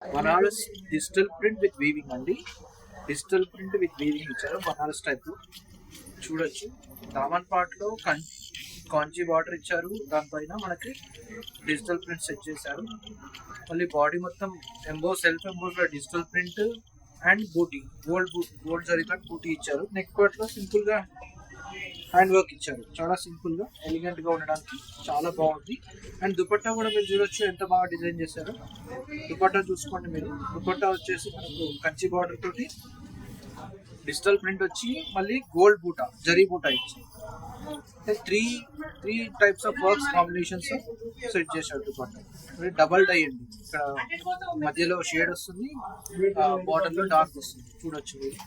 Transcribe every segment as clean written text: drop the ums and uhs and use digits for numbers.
Banaras digital print with weaving అండి. Digital print with weaving ఇచ్చారు Banaras type. చూడొచ్చు దామన్ పార్ట్ లో కాంజీ బార్డర్ ఇచ్చారు. దానిపైన మనకి డిజిటల్ ప్రింట్ సెట్ చేశారు. మళ్ళీ బాడీ మొత్తం self emboss digital print and బూటీ గోల్డ్ జరిగినట్టు బూటీ ఇచ్చారు. నెక్ పార్ట్ లో సింపుల్ గా హ్యాండ్ వర్క్ ఇచ్చారు. చాలా సింపుల్ గా ఎలిగెంట్ గా ఉండడానికి చాలా బాగుంది. అండ్ దుపట్టా కూడా మీరు చూడొచ్చు ఎంత బాగా డిజైన్ చేశారు. దుపట్టా చూసుకోండి మీరు. దుపట్టా వచ్చేసి మనకు కంచి బార్డర్ తోటి డిజిటల్ ప్రింట్ వచ్చి మళ్ళీ గోల్డ్ బూటా జరీ బూటా ఇచ్చి three three types of works combinations set చేశారు దుపట్టా. డబల్ డై అండి. ఇక్కడ మధ్యలో షేడ్ వస్తుంది, బార్డర్ లో డార్క్ వస్తుంది. చూడొచ్చు మీరు.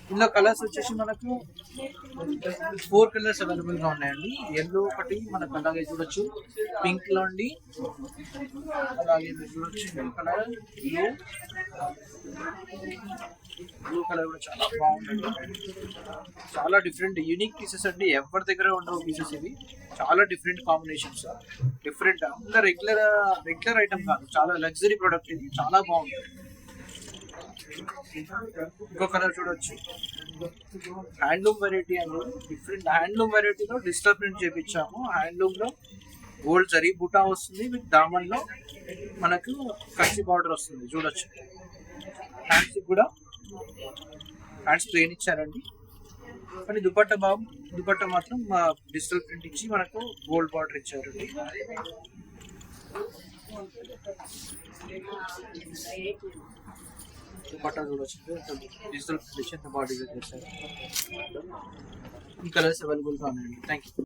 ఇందులో కలర్స్ వచ్చేసి మనకు 4 కలర్స్ అవైలబుల్ గా ఉన్నాయండి. ఎల్లో ఒకటి మనకు అలాగే చూడొచ్చు, పింక్ లో అండి, అలాగే మీరు చూడొచ్చు కలర్ బ్లూ కలర్ కూడా చాలా బాగుంటుంది. చాలా డిఫరెంట్ యూనిక్ పీసెస్ అండి. ఎవరి దగ్గర ఉండవు పీసెస్ ఇవి. చాలా డిఫరెంట్ కాంబినేషన్స్, డిఫరెంట్ అంత రెగ్యులర్ ఐటమ్ కాదు. చాలా లగ్జరీ ప్రోడక్ట్ ఇది. చాలా బాగుంటుంది. ఇంకో కలర్ చూడొచ్చు, హ్యాండ్లూమ్ వెరైటీ అండి. డిఫరెంట్ హ్యాండ్లూమ్ వెరైటీలో డిజిటల్ ప్రింట్ చేపించాము. హ్యాండ్లూమ్ లో గోల్డ్ జరీ బుటా వస్తుంది. విత్ దామన్ లో మనకు కంచి బార్డర్ వస్తుంది. చూడొచ్చు హ్యాండ్స్ కూడా హ్యాండ్స్ ప్లేన్ ఇచ్చారండి. కానీ దుపట్టా మాత్రం డిజిటల్ ప్రింట్ ఇచ్చి మనకు గోల్డ్ బార్డర్ ఇచ్చారండి. దుపట్టా చూడొచ్చు డిజిటల్ ప్రింట్ ఇచ్చి ఎంత బాగా డిజైన్ చేశారు. ఈ కలర్స్ అవైలబుల్ గా ఉన్నాయండి. Thank you.